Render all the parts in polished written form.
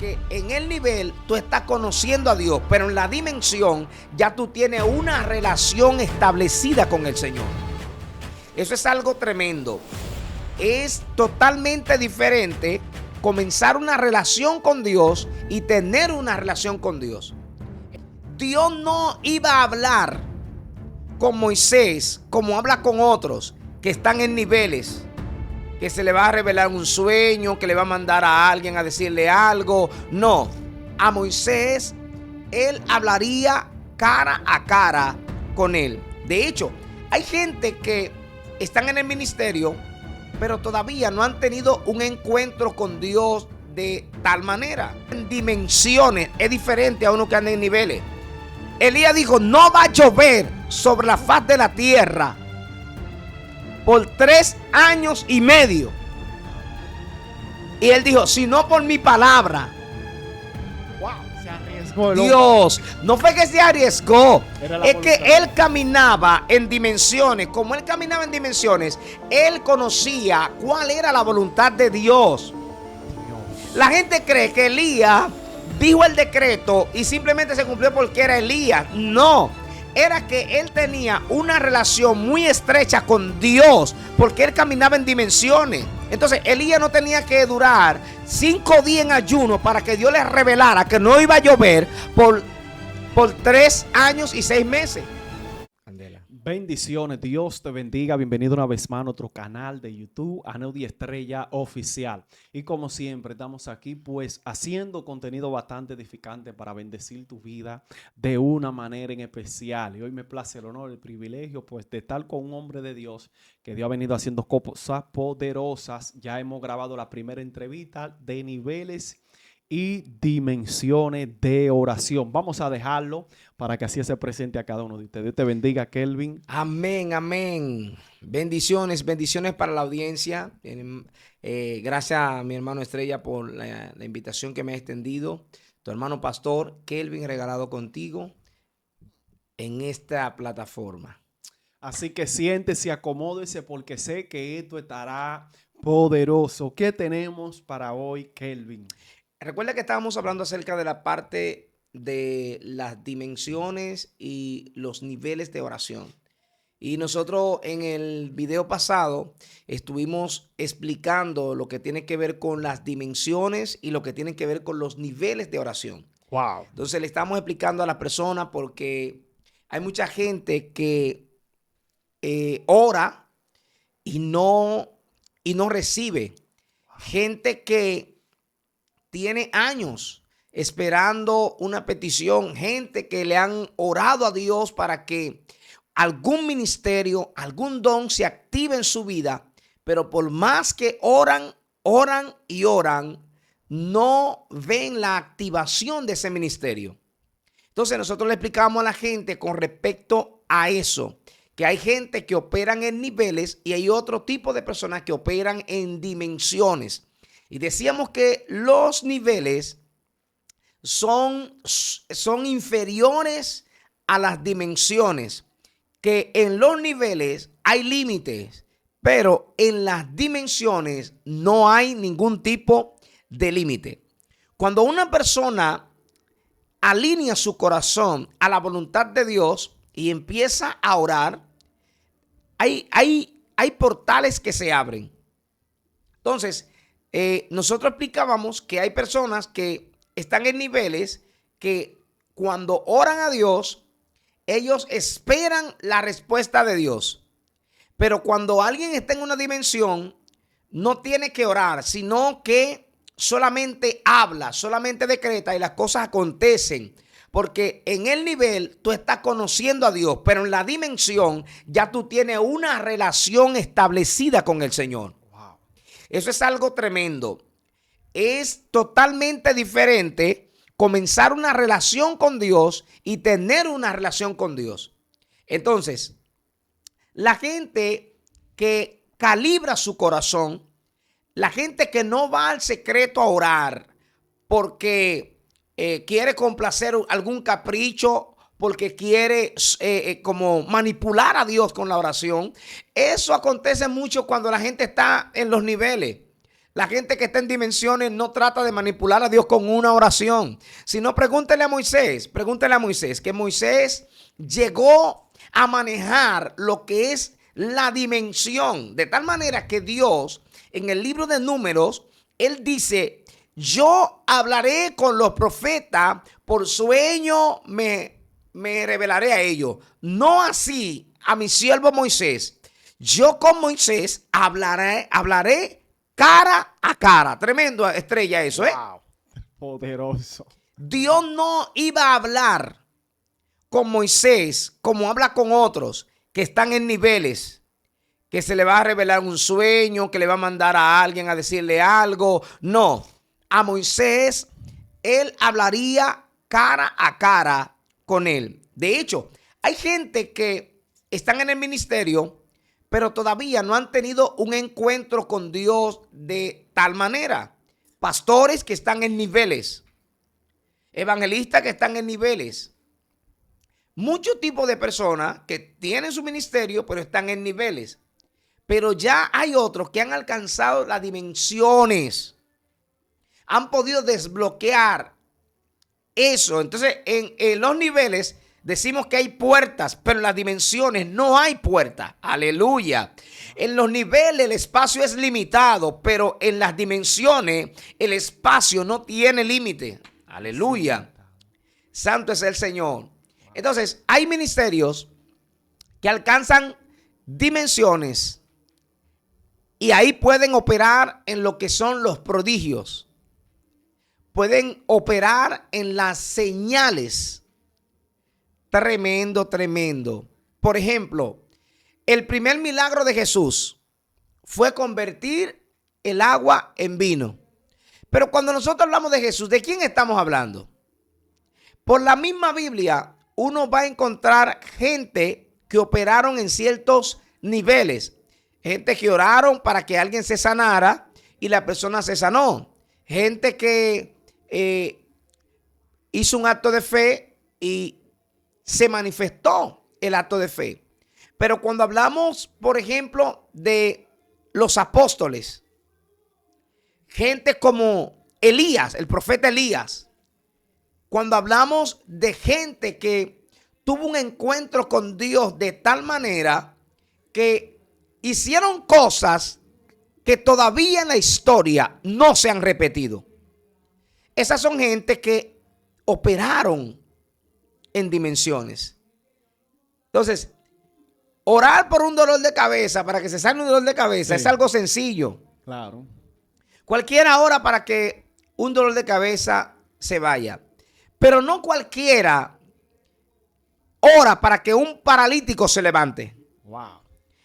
Porque en el nivel tú estás conociendo a Dios, pero en la dimensión ya tú tienes una relación establecida con el Señor. Eso es algo tremendo. Es totalmente diferente comenzar una relación con Dios y tener una relación con Dios. Dios no iba a hablar con Moisés como habla con otros que están en niveles, que se le va a revelar un sueño, que le va a mandar a alguien a decirle algo. No, a Moisés él hablaría cara a cara con él. De hecho, hay gente que están en el ministerio, pero todavía no han tenido un encuentro con Dios de tal manera. En dimensiones es diferente a uno que anda en niveles. Elías dijo, no va a llover sobre la faz de la tierra por 3 años y medio. Y él dijo, si no por mi palabra. Wow, se arriesgó Dios, no fue que se arriesgó, es que voluntad. él caminaba en dimensiones. Como él caminaba en dimensiones, él conocía cuál era la voluntad de Dios. La gente cree que Elías dijo el decreto y simplemente se cumplió porque era Elías. No, era que él tenía una relación muy estrecha con Dios porque él caminaba en dimensiones. Entonces Elías no tenía que durar 5 días en ayuno para que Dios le revelara que no iba a llover por 3 años y 6 meses. Bendiciones, Dios te bendiga. Bienvenido una vez más a nuestro canal de YouTube, Aneudi Estrella Oficial. Y como siempre, estamos aquí pues haciendo contenido bastante edificante para bendecir tu vida de una manera en especial. Y hoy me place el honor, el privilegio pues de estar con un hombre de Dios que Dios ha venido haciendo cosas poderosas. Ya hemos grabado la primera entrevista de niveles y dimensiones de oración. Vamos a dejarlo para que así se presente a cada uno de ustedes. Dios te bendiga, Kelvin. Amén, amén. Bendiciones, bendiciones para la audiencia. Gracias a mi hermano Estrella por la invitación que me ha extendido. Tu hermano pastor Kelvin, regalado contigo en esta plataforma. Así que siéntese y acomódese porque sé que esto estará poderoso. ¿Qué tenemos para hoy, Kelvin? Recuerda que estábamos hablando acerca de la parte de las dimensiones y los niveles de oración. Y nosotros en el video pasado estuvimos explicando lo que tiene que ver con las dimensiones y lo que tiene que ver con los niveles de oración. Wow. Entonces le estamos explicando a la persona porque hay mucha gente que ora y no recibe. Gente que tiene años esperando una petición, gente que le han orado a Dios para que algún ministerio, algún don se active en su vida, pero por más que oran y oran, no ven la activación de ese ministerio. Entonces nosotros le explicamos a la gente con respecto a eso, que hay gente que operan en niveles y hay otro tipo de personas que operan en dimensiones. Y decíamos que los niveles son inferiores a las dimensiones, que en los niveles hay límites, pero en las dimensiones no hay ningún tipo de límite. Cuando una persona alinea su corazón a la voluntad de Dios y empieza a orar, hay portales que se abren. Entonces, nosotros explicábamos que hay personas que están en niveles que cuando oran a Dios, ellos esperan la respuesta de Dios. Pero cuando alguien está en una dimensión, no tiene que orar, sino que solamente habla, solamente decreta y las cosas acontecen. Porque en el nivel tú estás conociendo a Dios, pero en la dimensión ya tú tienes una relación establecida con el Señor. Eso es algo tremendo. Es totalmente diferente comenzar una relación con Dios y tener una relación con Dios. Entonces, la gente que calibra su corazón, la gente que no va al secreto a orar porque quiere complacer algún capricho, porque quiere como manipular a Dios con la oración. Eso acontece mucho cuando la gente está en los niveles. La gente que está en dimensiones no trata de manipular a Dios con una oración, sino pregúntele a Moisés, que Moisés llegó a manejar lo que es la dimensión, de tal manera que Dios en el libro de Números, él dice, yo hablaré con los profetas, por sueño me revelaré a ellos. No así a mi siervo Moisés. Yo con Moisés hablaré cara a cara. Tremendo, Estrella, eso, ¿eh? Wow. Poderoso. Dios no iba a hablar con Moisés como habla con otros que están en niveles, que se le va a revelar un sueño, que le va a mandar a alguien a decirle algo. No, a Moisés él hablaría cara a cara con él. De hecho, hay gente que están en el ministerio, pero todavía no han tenido un encuentro con Dios de tal manera. Pastores que están en niveles, evangelistas que están en niveles. Muchos tipos de personas que tienen su ministerio, pero están en niveles. Pero ya hay otros que han alcanzado las dimensiones. Han podido desbloquear eso. Entonces, en los niveles decimos que hay puertas, pero en las dimensiones no hay puertas. Aleluya. En los niveles el espacio es limitado, pero en las dimensiones el espacio no tiene límite. Aleluya. Santo es el Señor. Entonces, hay ministerios que alcanzan dimensiones y ahí pueden operar en lo que son los prodigios. Pueden operar en las señales. Tremendo, tremendo. Por ejemplo, el primer milagro de Jesús fue convertir el agua en vino. Pero cuando nosotros hablamos de Jesús, ¿de quién estamos hablando? Por la misma Biblia, uno va a encontrar gente que operaron en ciertos niveles. Gente que oraron para que alguien se sanara y la persona se sanó. Gente que hizo un acto de fe y se manifestó el acto de fe. Pero cuando hablamos, por ejemplo, de los apóstoles, gente como Elías, el profeta Elías, cuando hablamos de gente que tuvo un encuentro con Dios de tal manera que hicieron cosas que todavía en la historia no se han repetido. Esas son gente que operaron en dimensiones. Entonces, orar por un dolor de cabeza, para que se sane un dolor de cabeza, sí, es algo sencillo. Claro. Cualquiera ora para que un dolor de cabeza se vaya. Pero no cualquiera ora para que un paralítico se levante. Wow.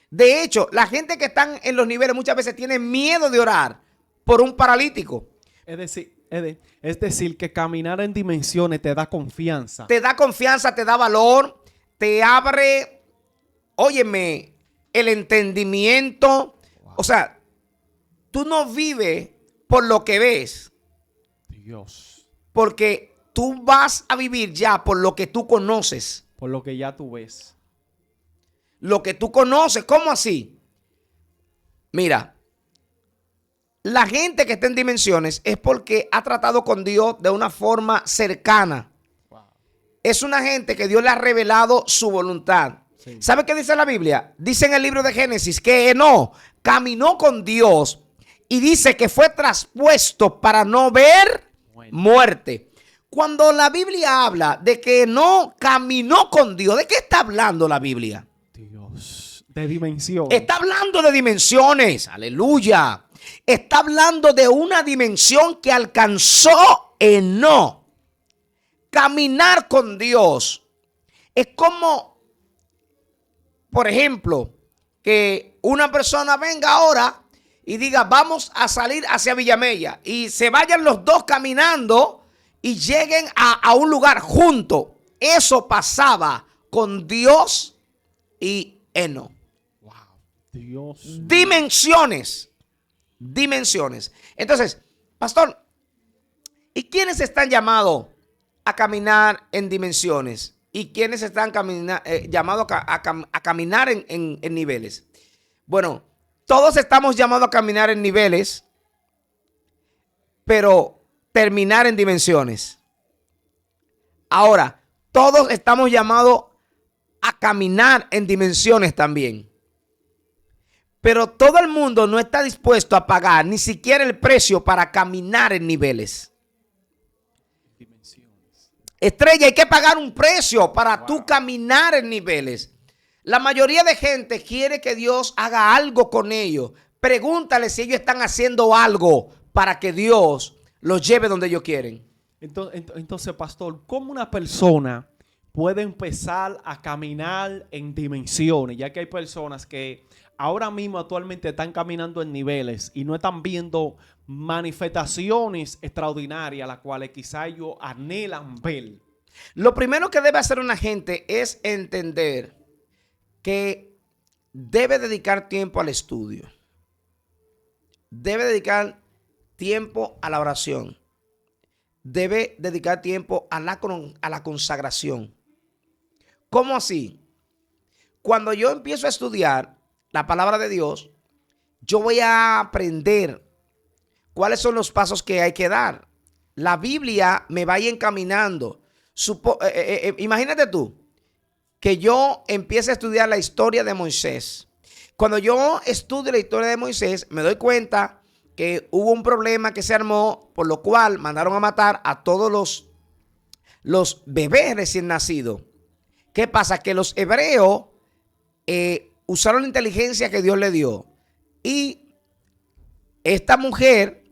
De hecho, la gente que están en los niveles muchas veces tiene miedo de orar por un paralítico. Es decir, que caminar en dimensiones te da confianza. Te da confianza, te da valor, te abre, óyeme, el entendimiento. Wow. O sea, tú no vives por lo que ves. Dios. Porque tú vas a vivir ya por lo que tú conoces. Por lo que ya tú ves. Lo que tú conoces. ¿Cómo así? Mira. La gente que está en dimensiones es porque ha tratado con Dios de una forma cercana. Wow. Es una gente que Dios le ha revelado su voluntad. Sí. ¿Sabe qué dice la Biblia? Dice en el libro de Génesis que Enoc caminó con Dios y dice que fue traspuesto para no ver muerte. Cuando la Biblia habla de que Enoc caminó con Dios, ¿de qué está hablando la Biblia? Dios, de dimensiones. Está hablando de dimensiones. Aleluya. Está hablando de una dimensión que alcanzó Enoc. Caminar con Dios es como, por ejemplo, que una persona venga ahora y diga, vamos a salir hacia Villamella, y se vayan los dos caminando y lleguen a un lugar juntos. Eso pasaba con Dios y Enoc. Wow, Dios. Dimensiones. Entonces, pastor, ¿y quiénes están llamados a caminar en dimensiones? ¿Y quiénes están llamados a caminar en niveles? Bueno, todos estamos llamados a caminar en niveles, pero terminar en dimensiones. Ahora, todos estamos llamados a caminar en dimensiones también. Pero todo el mundo no está dispuesto a pagar ni siquiera el precio para caminar en niveles. Estrella, hay que pagar un precio para tú caminar en niveles. La mayoría de gente quiere que Dios haga algo con ellos. Pregúntale si ellos están haciendo algo para que Dios los lleve donde ellos quieren. Entonces, pastor, ¿cómo una persona puede empezar a caminar en dimensiones? Ya que hay personas que ahora mismo actualmente están caminando en niveles y no están viendo manifestaciones extraordinarias, las cuales quizá ellos anhelan ver. Lo primero que debe hacer una gente es entender que debe dedicar tiempo al estudio. Debe dedicar tiempo a la oración. Debe dedicar tiempo a la consagración. ¿Cómo así? Cuando yo empiezo a estudiar la palabra de Dios, yo voy a aprender cuáles son los pasos que hay que dar. La Biblia me va a ir encaminando. Imagínate tú que yo empiece a estudiar la historia de Moisés. Cuando yo estudio la historia de Moisés, me doy cuenta que hubo un problema que se armó, por lo cual mandaron a matar a todos los bebés recién nacidos. ¿Qué pasa? Que los hebreos usaron la inteligencia que Dios le dio. Y esta mujer,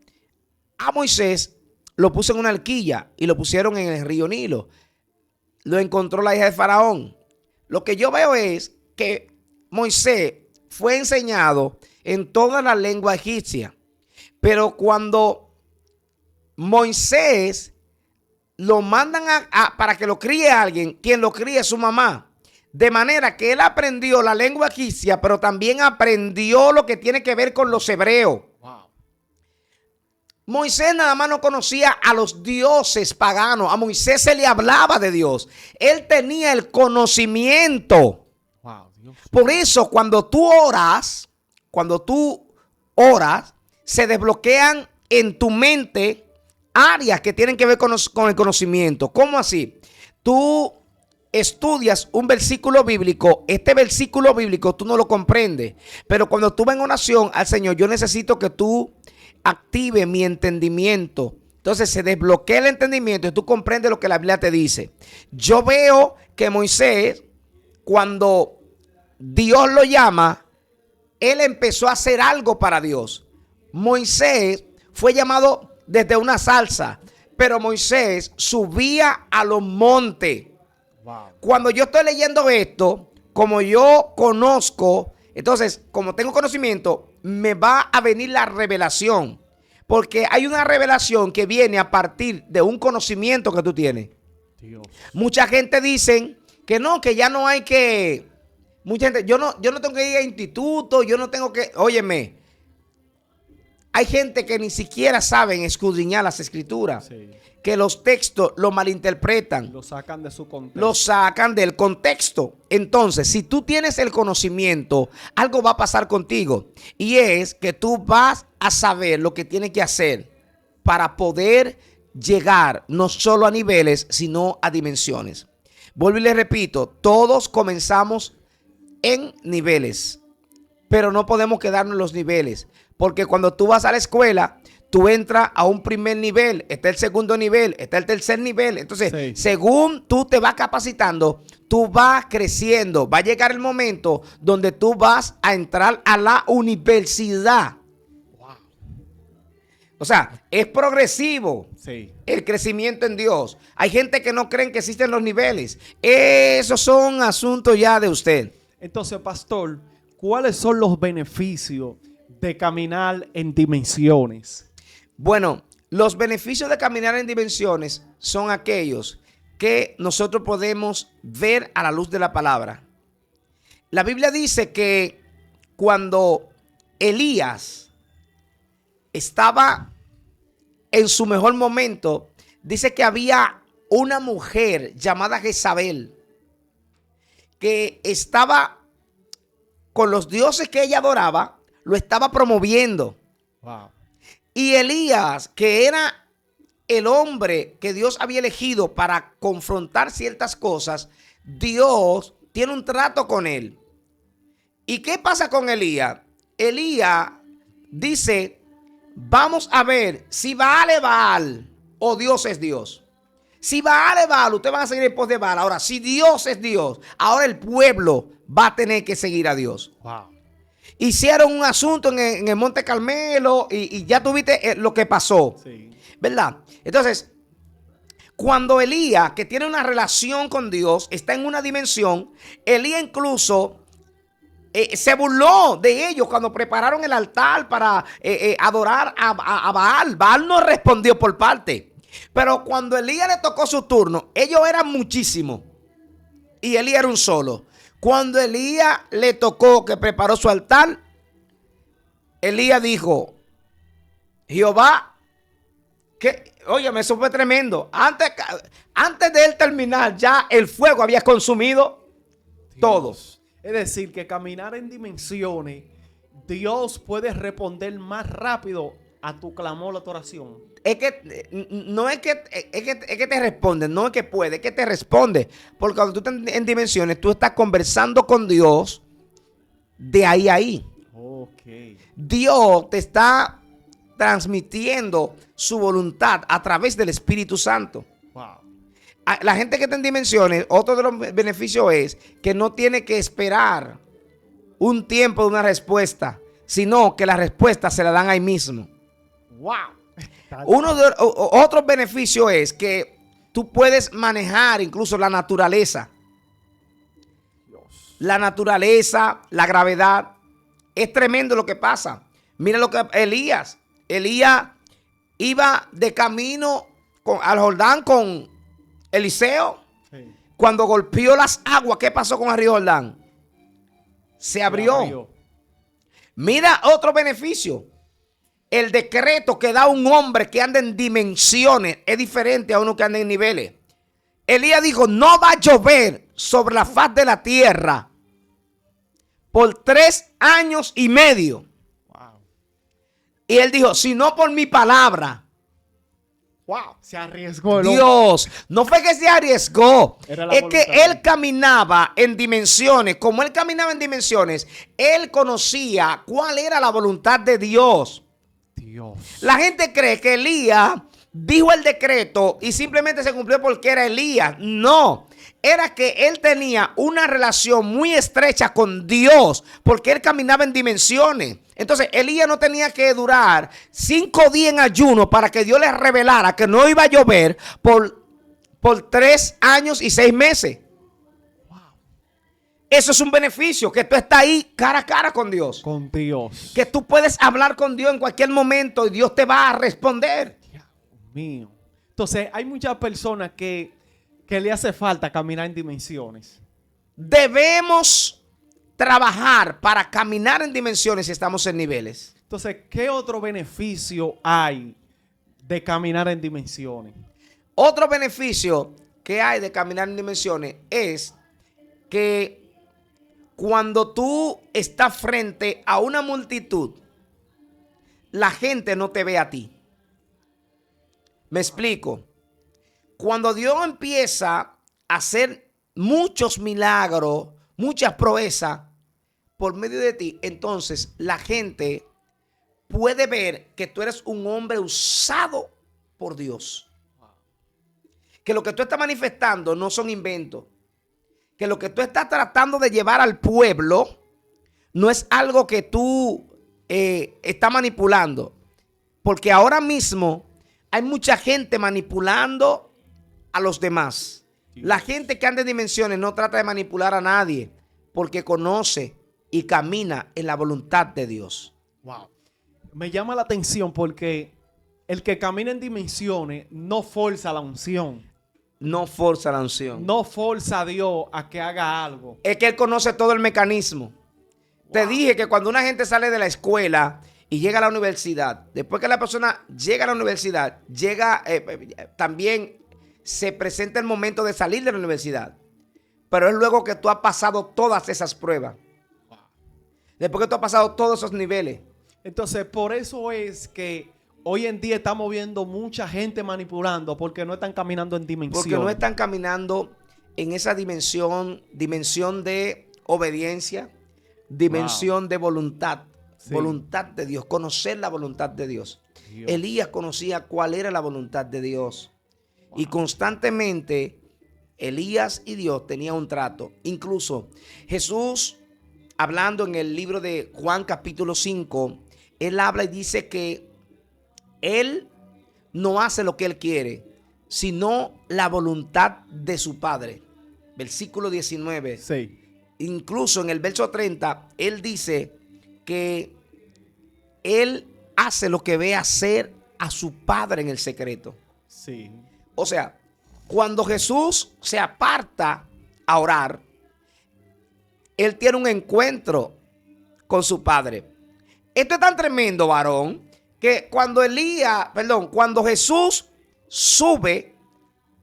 a Moisés, lo puso en una alquilla y lo pusieron en el río Nilo. Lo encontró la hija de Faraón. Lo que yo veo es que Moisés fue enseñado en toda la lengua egipcia. Pero cuando Moisés lo mandan para que lo críe alguien, quien lo críe es su mamá. De manera que él aprendió la lengua egipcia, pero también aprendió lo que tiene que ver con los hebreos. Wow. Moisés nada más no conocía a los dioses paganos. A Moisés se le hablaba de Dios. Él tenía el conocimiento. Wow, Dios. Por eso cuando tú oras, se desbloquean en tu mente áreas que tienen que ver con el conocimiento. ¿Cómo así? Tú estudias un versículo bíblico, este versículo bíblico tú no lo comprendes, pero cuando tú vas en oración al Señor, yo necesito que tú active mi entendimiento. Entonces se desbloquea el entendimiento y tú comprendes lo que la Biblia te dice. Yo veo que Moisés, cuando Dios lo llama, él empezó a hacer algo para Dios. Moisés fue llamado desde una zarza, pero Moisés subía a los montes. Wow. Cuando yo estoy leyendo esto, como yo conozco, entonces, como tengo conocimiento, me va a venir la revelación. Porque hay una revelación que viene a partir de un conocimiento que tú tienes. Dios. Mucha gente dice que no, que ya no hay que... Mucha gente, yo no tengo que ir a instituto, yo no tengo que... Óyeme, hay gente que ni siquiera saben escudriñar las escrituras. Sí. Que los textos lo malinterpretan. Lo sacan de su contexto. Lo sacan del contexto. Entonces, si tú tienes el conocimiento, algo va a pasar contigo. Y es que tú vas a saber lo que tienes que hacer para poder llegar no solo a niveles, sino a dimensiones. Vuelvo y le repito, todos comenzamos en niveles, pero no podemos quedarnos en los niveles. Porque cuando tú vas a la escuela, tú entras a un primer nivel, está el segundo nivel, está el tercer nivel. Entonces, Sí. según tú te vas capacitando, tú vas creciendo. Va a llegar el momento donde tú vas a entrar a la universidad. Wow. O sea, es progresivo Sí. el crecimiento en Dios. Hay gente que no creen que existen los niveles. Esos son asuntos ya de usted. Entonces, pastor, ¿cuáles son los beneficios de caminar en dimensiones? Bueno, los beneficios de caminar en dimensiones son aquellos que nosotros podemos ver a la luz de la palabra. La Biblia dice que cuando Elías estaba en su mejor momento, dice que había una mujer llamada Jezabel que estaba con los dioses que ella adoraba, lo estaba promoviendo. Wow. Y Elías, que era el hombre que Dios había elegido para confrontar ciertas cosas, Dios tiene un trato con él. ¿Y qué pasa con Elías? Elías dice, vamos a ver si Baal es Baal o Dios es Dios. Si Baal es Baal, ustedes van a seguir en pos de Baal. Ahora, si Dios es Dios, ahora el pueblo va a tener que seguir a Dios. Wow. Hicieron un asunto en el Monte Carmelo y ya tuviste lo que pasó. Sí. ¿Verdad? Entonces, cuando Elías, que tiene una relación con Dios, está en una dimensión, Elías incluso se burló de ellos cuando prepararon el altar para adorar a Baal. Baal no respondió por parte. Pero cuando Elías le tocó su turno, ellos eran muchísimos y Elías era un solo. Cuando Elías le tocó que preparó su altar, Elías dijo, Jehová, que, óyeme, eso fue tremendo. Antes de él terminar, ya el fuego había consumido todos. Es decir, que caminar en dimensiones, Dios puede responder más rápido a tu clamor, a tu oración. Es que no es que, es que te responden, no es que puede, es que te responde. Porque cuando tú estás en dimensiones, tú estás conversando con Dios de ahí a ahí. Ok. Dios te está transmitiendo su voluntad a través del Espíritu Santo. Wow. La gente que está en dimensiones, otro de los beneficios es que no tiene que esperar un tiempo de una respuesta, sino que la respuesta se la dan ahí mismo. Wow. Otro beneficio es que tú puedes manejar incluso la naturaleza. Dios. La naturaleza, la gravedad. Es tremendo lo que pasa. Mira lo que Elías iba de camino al Jordán con Eliseo. Sí. Cuando golpeó las aguas, ¿qué pasó con el río Jordán? Se abrió. Mira otro beneficio. El decreto que da un hombre que anda en dimensiones es diferente a uno que anda en niveles. Elías dijo, no va a llover sobre la faz de la tierra por 3 años y medio. Wow. Y él dijo, si no por mi palabra. Wow. Se arriesgó el hombre. Dios, no fue que se arriesgó, Era la es voluntad que de él Dios. caminaba en dimensiones. Como él caminaba en dimensiones, él conocía cuál era la voluntad de Dios. Dios. La gente cree que Elías dijo el decreto y simplemente se cumplió porque era Elías. No, era que él tenía una relación muy estrecha con Dios porque él caminaba en dimensiones. Entonces Elías no tenía que durar 5 días en ayuno para que Dios le revelara que no iba a llover por 3 años y 6 meses. Eso es un beneficio, que tú estás ahí cara a cara con Dios. Con Dios. Que tú puedes hablar con Dios en cualquier momento y Dios te va a responder. Dios mío. Entonces, hay muchas personas que le hace falta caminar en dimensiones. Debemos trabajar para caminar en dimensiones si estamos en niveles. Entonces, ¿qué otro beneficio hay de caminar en dimensiones? Otro beneficio que hay de caminar en dimensiones es que cuando tú estás frente a una multitud, la gente no te ve a ti. Me explico. Cuando Dios empieza a hacer muchos milagros, muchas proezas por medio de ti, entonces la gente puede ver que tú eres un hombre usado por Dios. Que lo que tú estás manifestando no son inventos. Que lo que tú estás tratando de llevar al pueblo no es algo que tú estás manipulando. Porque ahora mismo hay mucha gente manipulando a los demás. La gente que anda en dimensiones no trata de manipular a nadie porque conoce y camina en la voluntad de Dios. Wow. Me llama la atención porque el que camina en dimensiones no forza la unción. No forza la unción. No forza a Dios a que haga algo. Es que Él conoce todo el mecanismo. Te dije que cuando una gente sale de la escuela y llega a la universidad, después que la persona llega a la universidad, también se presenta el momento de salir de la universidad. Pero es luego que tú has pasado todas esas pruebas. Después que tú has pasado todos esos niveles. Entonces, por eso es que hoy en día estamos viendo mucha gente manipulando porque no están caminando en dimensión. Porque no están caminando en esa dimensión de obediencia, dimensión de voluntad, Sí. voluntad de Dios, conocer la voluntad de Dios. Dios. Elías conocía cuál era la voluntad de Dios. Y constantemente Elías y Dios tenían un trato. Incluso Jesús, hablando en el libro de Juan capítulo 5, él habla y dice que él no hace lo que él quiere, sino la voluntad de su Padre. Versículo 19. Sí. Incluso en el verso 30, él dice que él hace lo que ve hacer a su Padre en el secreto. Sí. O sea, cuando Jesús se aparta a orar, él tiene un encuentro con su Padre. Esto es tan tremendo, varón, que cuando Jesús sube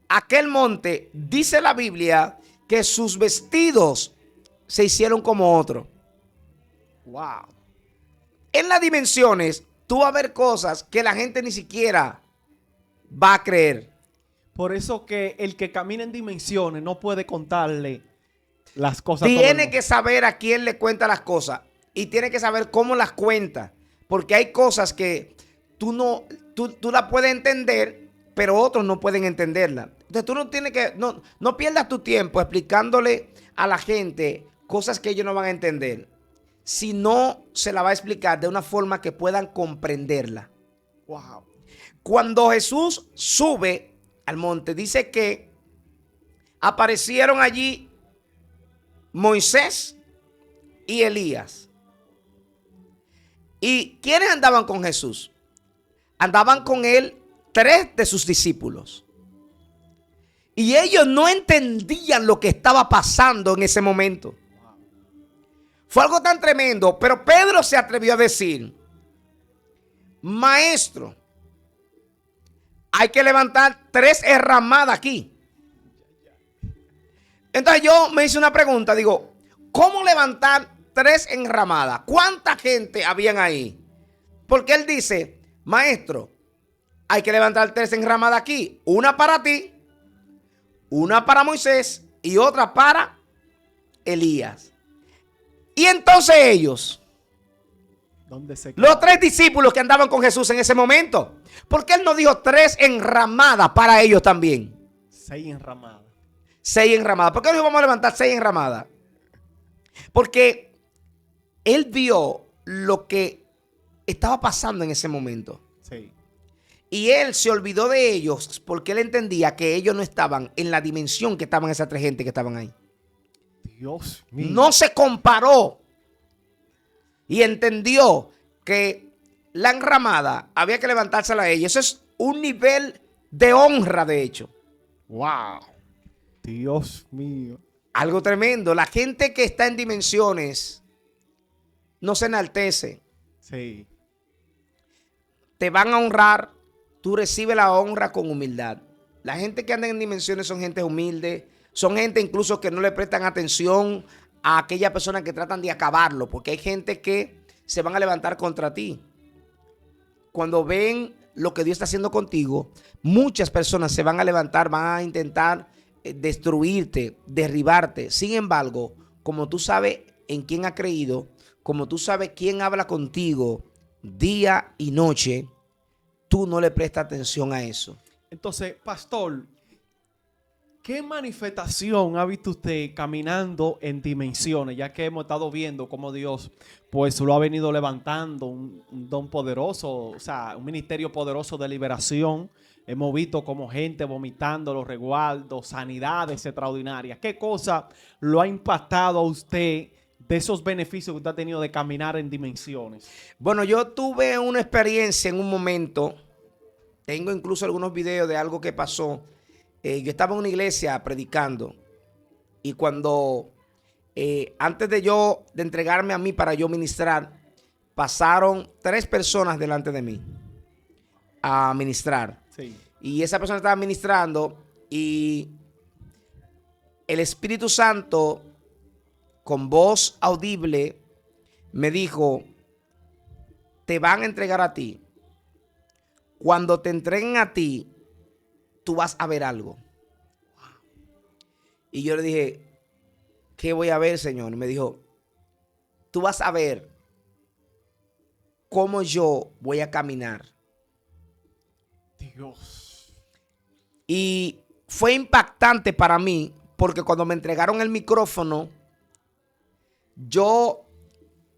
a aquel monte, dice la Biblia que sus vestidos se hicieron como otro. Wow. En las dimensiones, tú vas a ver cosas que la gente ni siquiera va a creer. Por eso que el que camina en dimensiones no puede contarle las cosas. A todo el Tiene mundo. que saber a quién le cuenta las cosas y tiene que saber cómo las cuenta, porque hay cosas que tú las puedes entender, pero otros no pueden entenderla. Entonces tú no tienes que, no pierdas tu tiempo explicándole a la gente cosas que ellos no van a entender, si no se la va a explicar de una forma que puedan comprenderla. Wow. Cuando Jesús sube al monte, dice que aparecieron allí Moisés y Elías. ¿Y quiénes andaban con Jesús? Andaban con él 3 de sus discípulos. Y ellos no entendían lo que estaba pasando en ese momento. Fue algo tan tremendo, pero Pedro se atrevió a decir: maestro, hay que levantar 3 enramadas aquí. Entonces yo me hice una pregunta, digo, ¿cómo levantar 3 enramadas? ¿Cuánta gente habían ahí? Porque él dice: maestro, hay que levantar 3 enramadas aquí. Una para ti, una para Moisés y otra para Elías. Y entonces ellos, ¿Dónde se los 3 discípulos que andaban con Jesús en ese momento, ¿por qué él no dijo 3 enramadas para ellos también? 6 enramadas. 6 enramadas. ¿Por qué no dijo vamos a levantar 6 enramadas? Porque él vio lo que estaba pasando en ese momento. Sí. Y él se olvidó de ellos porque él entendía que ellos no estaban en la dimensión que estaban esas 3 gente que estaban ahí. Dios mío. No se comparó y entendió que la enramada había que levantársela a ellos. Eso es un nivel de honra, de hecho. Wow. Dios mío. Algo tremendo. La gente que está en dimensiones no se enaltece. Sí. Te van a honrar. Tú recibes la honra con humildad. La gente que anda en dimensiones son gente humilde. Son gente incluso que no le prestan atención a aquellas personas que tratan de acabarlo. Porque hay gente que se van a levantar contra ti. Cuando ven lo que Dios está haciendo contigo, muchas personas se van a levantar, van a intentar destruirte, derribarte. Sin embargo, como tú sabes en quién ha creído, como tú sabes quién habla contigo día y noche, tú no le prestas atención a eso. Entonces, pastor, ¿qué manifestación ha visto usted caminando en dimensiones? Ya que hemos estado viendo cómo Dios pues lo ha venido levantando, un don poderoso, o sea, un ministerio poderoso de liberación. Hemos visto como gente vomitando los resguardos, sanidades extraordinarias. ¿Qué cosa lo ha impactado a usted de esos beneficios que usted ha tenido de caminar en dimensiones? Bueno, yo tuve una experiencia en un momento. Tengo incluso algunos videos de algo que pasó. Yo estaba en una iglesia predicando. Y cuando, antes de entregarme a mí para yo ministrar, pasaron 3 personas delante de mí a ministrar. Sí. Y esa persona estaba ministrando y el Espíritu Santo, con voz audible, me dijo: te van a entregar a ti cuando te entreguen a ti, tú vas a ver algo. Y yo le dije, ¿qué voy a ver, Señor? Y me dijo, tú vas a ver cómo yo voy a caminar. Dios. Y fue impactante para mí porque cuando me entregaron el micrófono, yo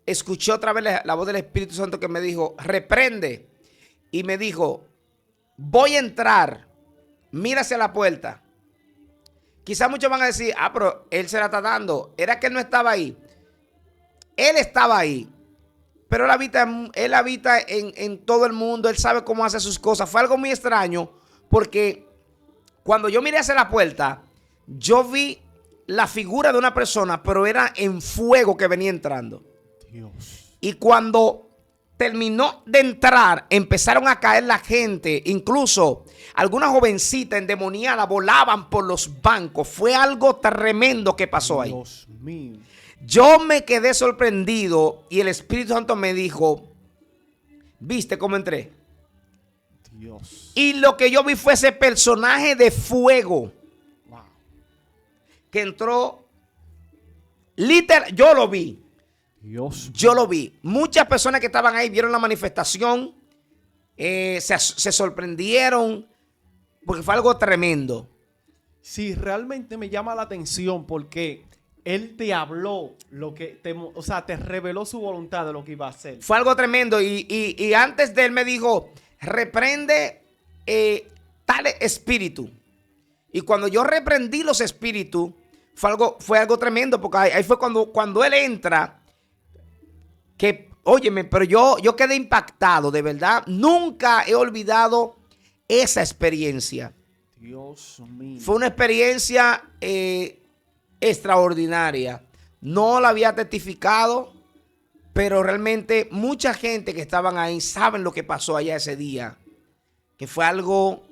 escuché otra vez la voz del Espíritu Santo que me dijo, reprende. Y me dijo, voy a entrar, mira hacia la puerta. Quizás muchos van a decir, pero él se la está dando. Era que él no estaba ahí. Él estaba ahí. Pero él habita en todo el mundo. Él sabe cómo hace sus cosas. Fue algo muy extraño porque cuando yo miré hacia la puerta, yo vi la figura de una persona, pero era en fuego que venía entrando. Dios. Y cuando terminó de entrar, empezaron a caer la gente. Incluso algunas jovencitas endemoniadas volaban por los bancos. Fue algo tremendo que pasó ahí. Dios mío. Yo me quedé sorprendido y el Espíritu Santo me dijo, ¿viste cómo entré? Dios. Y lo que yo vi fue ese personaje de fuego. Wow. Que entró, literal, yo lo vi. Dios. Yo lo vi. Muchas personas que estaban ahí vieron la manifestación, se sorprendieron, porque fue algo tremendo. Sí, realmente me llama la atención porque él te habló te reveló su voluntad de lo que iba a hacer. Fue algo tremendo. Y antes de él me dijo, reprende tal espíritu. Y cuando yo reprendí los espíritus, fue algo tremendo, porque ahí fue cuando él entra. Que, óyeme, pero yo quedé impactado, de verdad. Nunca he olvidado esa experiencia. Dios mío. Fue una experiencia extraordinaria. No la había testificado, pero realmente mucha gente que estaban ahí saben lo que pasó allá ese día. Que fue algo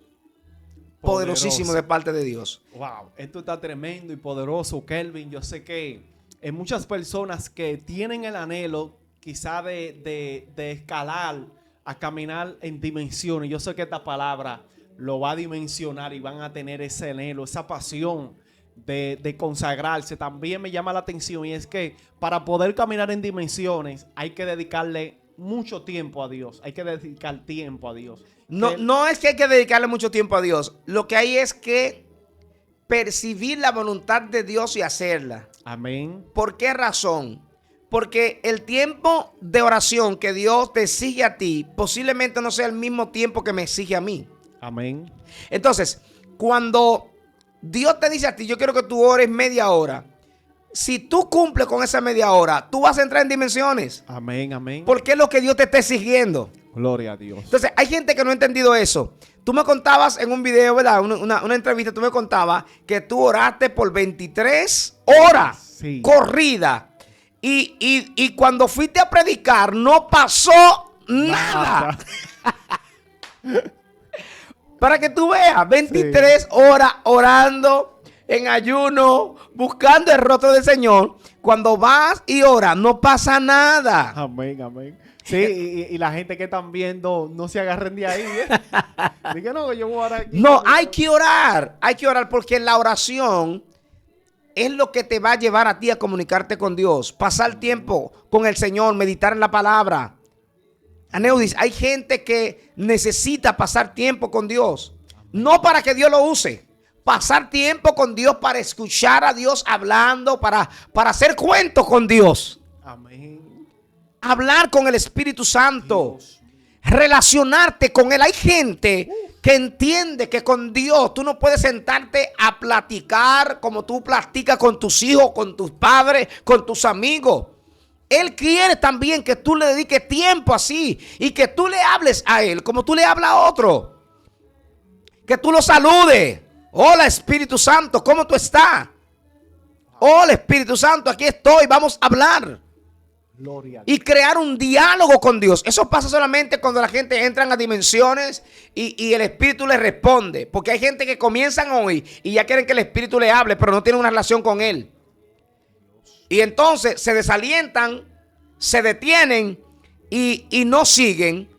poderosísimo de parte de Dios. Wow, esto está tremendo y poderoso, Kelvin. Yo sé que hay muchas personas que tienen el anhelo quizá de escalar a caminar en dimensiones. Yo sé que esta palabra lo va a dimensionar y van a tener ese anhelo, esa pasión de consagrarse. También me llama la atención y es que para poder caminar en dimensiones hay que dedicarle mucho tiempo a Dios. Hay que dedicar tiempo a Dios. No es que hay que dedicarle mucho tiempo a Dios. Lo que hay es que percibir la voluntad de Dios y hacerla. Amén. ¿Por qué razón? Porque el tiempo de oración que Dios te exige a ti posiblemente no sea el mismo tiempo que me exige a mí. Amén. Entonces, cuando Dios te dice a ti, yo quiero que tú ores media hora. Si tú cumples con esa media hora, tú vas a entrar en dimensiones. Amén, amén. Porque es lo que Dios te está exigiendo. Gloria a Dios. Entonces, hay gente que no ha entendido eso. Tú me contabas en un video, ¿verdad? Una entrevista, tú me contabas que tú oraste por 23 horas corrida. Y cuando fuiste a predicar, no pasó nada. Para que tú veas, 23 horas orando en ayuno, buscando el rostro del Señor. Cuando vas y oras, no pasa nada. Amén, amén. Sí, y la gente que están viendo, no se agarren de ahí. Dije, no, que yo voy a orar aquí. No, hay que orar porque la oración es lo que te va a llevar a ti a comunicarte con Dios. Pasar tiempo con el Señor, meditar en la palabra. Aneudis, hay gente que necesita pasar tiempo con Dios. No para que Dios lo use. Pasar tiempo con Dios para escuchar a Dios hablando, para hacer cuentos con Dios. Amén. Hablar con el Espíritu Santo. Dios. Relacionarte con Él. Hay gente que entiende que con Dios tú no puedes sentarte a platicar como tú platicas con tus hijos, con tus padres, con tus amigos. Él quiere también que tú le dediques tiempo así y que tú le hables a Él como tú le hablas a otro. Que tú lo saludes. Hola Espíritu Santo, ¿cómo tú estás? Hola Espíritu Santo, aquí estoy, vamos a hablar. Gloria a Dios. Y crear un diálogo con Dios. Eso pasa solamente cuando la gente entra a dimensiones y el Espíritu le responde. Porque hay gente que comienzan hoy y ya quieren que el Espíritu le hable, pero no tienen una relación con Él. Y entonces se desalientan, se detienen y no siguen.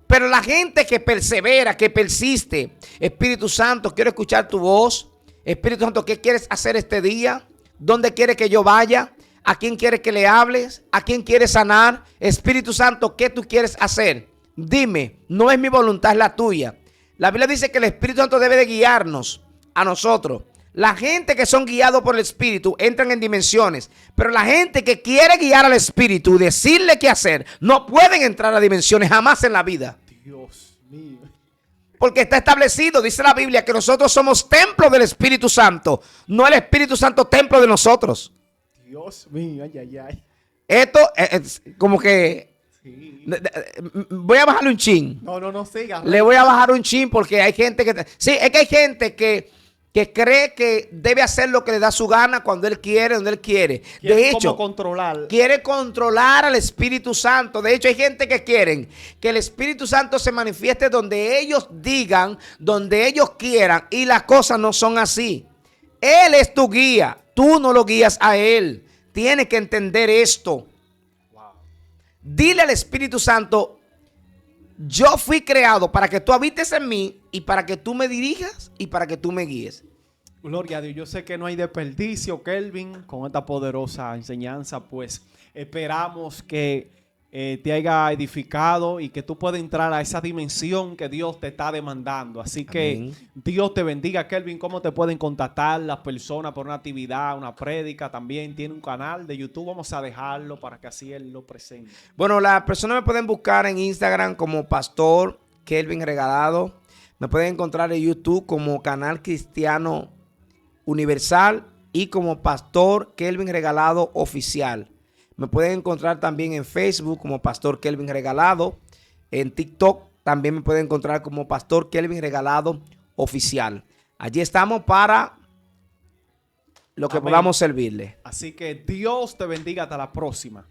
Pero la gente que persevera, que persiste, Espíritu Santo, quiero escuchar tu voz. Espíritu Santo, ¿qué quieres hacer este día? ¿Dónde quieres que yo vaya? ¿A quién quieres que le hables? ¿A quién quieres sanar? Espíritu Santo, ¿qué tú quieres hacer? Dime, no es mi voluntad, es la tuya. La Biblia dice que el Espíritu Santo debe de guiarnos a nosotros. La gente que son guiados por el Espíritu entran en dimensiones, pero la gente que quiere guiar al Espíritu y decirle qué hacer, no pueden entrar a dimensiones jamás en la vida. Dios mío. Porque está establecido, dice la Biblia, que nosotros somos templo del Espíritu Santo, no el Espíritu Santo templo de nosotros. Dios mío, ay, ay, ay. Esto es como que Sí. voy a bajarle un chin. No, siga. Le voy a bajar un chin porque hay gente que... Sí, es que hay gente que cree que debe hacer lo que le da su gana cuando él quiere, donde él quiere. De hecho, controlar. quiere controlar al Espíritu Santo. De hecho, hay gente que quieren que el Espíritu Santo se manifieste donde ellos digan, donde ellos quieran, y las cosas no son así. Él es tu guía, tú no lo guías a él. Tienes que entender esto. Wow. Dile al Espíritu Santo: yo fui creado para que tú habites en mí y para que tú me dirijas y para que tú me guíes. Gloria a Dios. Yo sé que no hay desperdicio, Kelvin, con esta poderosa enseñanza. Pues esperamos que te haya edificado y que tú puedas entrar a esa dimensión que Dios te está demandando. Así que Amén. Dios te bendiga, Kelvin. ¿Cómo te pueden contactar las personas por una actividad, una prédica? También tiene un canal de YouTube. Vamos a dejarlo para que así él lo presente. Bueno, las personas me pueden buscar en Instagram como Pastor Kelvin Regalado. Me pueden encontrar en YouTube como Canal Cristiano Universal y como Pastor Kelvin Regalado Oficial. Me pueden encontrar también en Facebook como Pastor Kelvin Regalado. En TikTok también me pueden encontrar como Pastor Kelvin Regalado Oficial. Allí estamos para lo que Amén. podamos servirle. Así que Dios te bendiga. Hasta la próxima.